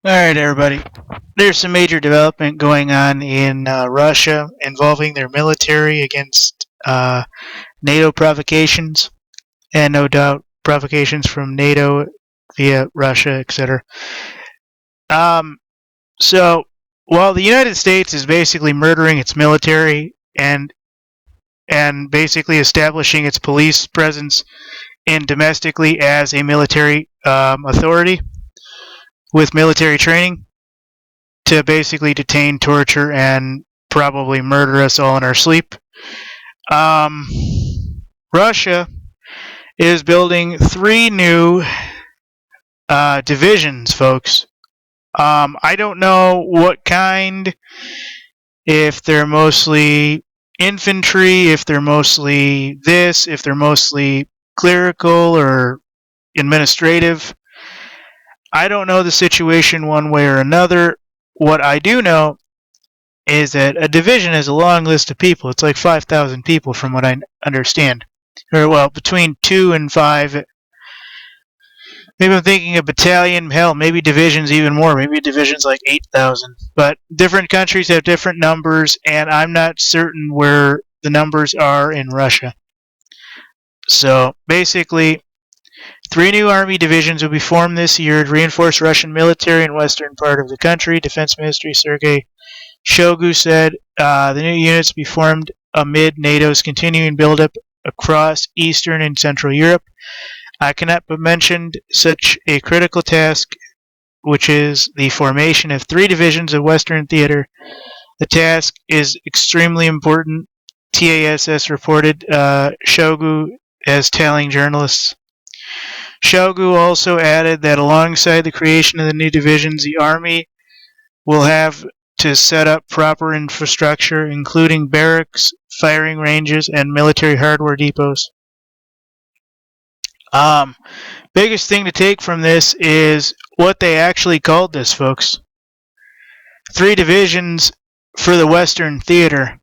All right, everybody. There's some major development going on in Russia involving their military against NATO provocations, and no doubt provocations from NATO via Russia, etc. Um, so, while the United States is basically murdering its military and basically establishing its police presence in domestically as a military authority with military training, to basically detain, torture, and probably murder us all in our sleep. Um, Russia is building 3 new divisions, folks. I don't know what kind, if they're mostly infantry, if they're mostly this, if they're mostly clerical or administrative. I don't know the situation one way or another. What I do know is that a division is a long list of people. It's like 5,000 people from what I understand. Or, well, between 2 and 5. Maybe I'm thinking a battalion. Hell, maybe divisions even more. Maybe a division's like 8,000. But different countries have different numbers, and I'm not certain where the numbers are in Russia. So, basically, 3 new army divisions will be formed this year to reinforce Russian military in western part of the country. Defense Ministry Sergei Shoigu said the new units will be formed amid NATO's continuing buildup across Eastern and Central Europe. I cannot but mention such a critical task, which is the formation of 3 divisions of Western Theater. The task is extremely important, TASS reported Shoigu as telling journalists. Shoigu also added that alongside the creation of the new divisions, the Army will have to set up proper infrastructure, including barracks, firing ranges, and military hardware depots. Biggest thing to take from this is what they actually called this, folks. 3 divisions for the Western Theater.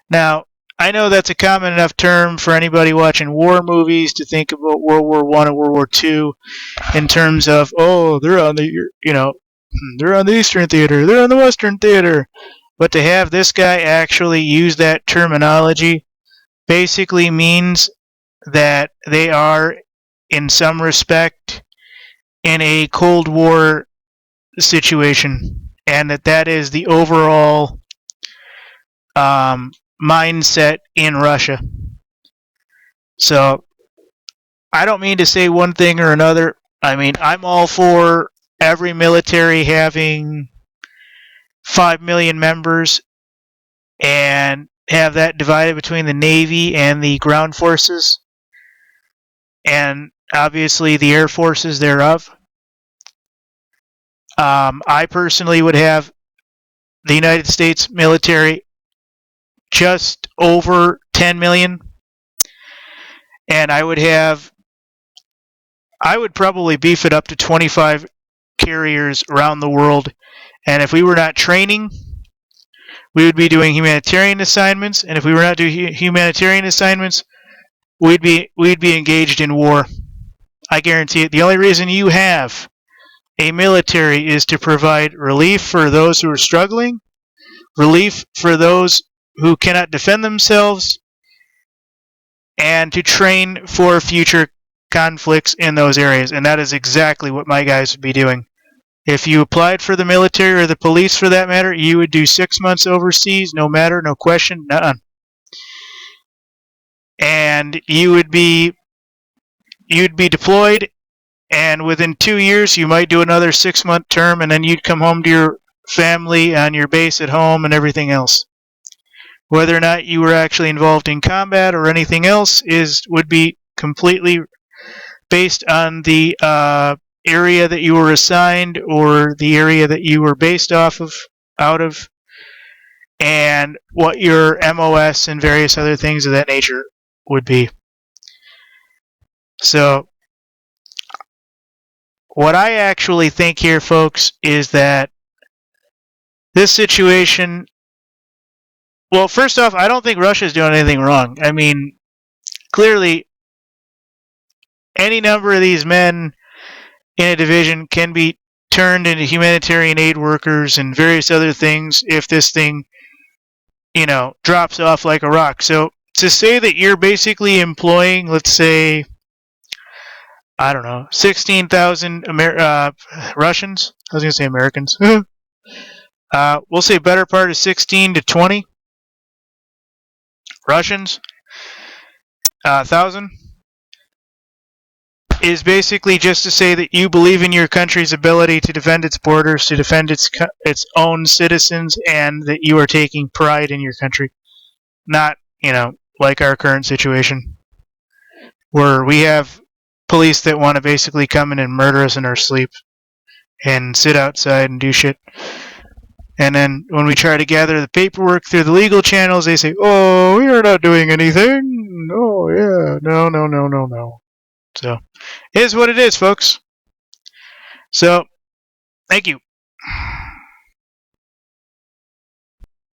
Now, I know that's a common enough term for anybody watching war movies to think about World War I and World War II in terms of, oh, they're on the, they're on the Eastern Theater, they're on the Western Theater. But to have this guy actually use that terminology basically means that they are, in some respect, in a Cold War situation, and that is the overall mindset in Russia. So, I don't mean to say one thing or another. I mean, I'm all for every military having 5 million members and have that divided between the Navy and the ground forces, and obviously the air forces thereof. I personally would have the United States military just over 10 million, and I would probably beef it up to 25 carriers around the world. And if we were not training, we would be doing humanitarian assignments, and if we were not doing humanitarian assignments, we'd be engaged in war. I guarantee it. The only reason you have a military is to provide relief for those who are struggling, relief for those who cannot defend themselves, and to train for future conflicts in those areas. And that is exactly what my guys would be doing. If you applied for the military or the police for that matter, you would do 6 months overseas, no matter, no question, none. And you would be deployed, and within 2 years you might do another 6-month term, and then you'd come home to your family on your base at home and everything else. Whether or not you were actually involved in combat or anything else would be completely based on the area that you were assigned or the area that you were based out of, and what your MOS and various other things of that nature would be. So, what I actually think here, folks, is that this situation, well, first off, I don't think Russia's doing anything wrong. I mean, clearly, any number of these men in a division can be turned into humanitarian aid workers and various other things if this thing, drops off like a rock. So to say that you're basically employing, let's say, I don't know, 16,000 Russians. I was going to say Americans. We'll say better part of 16 to 20 Russians, 1,000, is basically just to say that you believe in your country's ability to defend its borders, to defend its own citizens, and that you are taking pride in your country. Not, like our current situation, where we have police that want to basically come in and murder us in our sleep and sit outside and do shit. And then when we try to gather the paperwork through the legal channels, they say, "Oh, we are not doing anything. Oh, yeah. No. So, it is what it is, folks. So, thank you.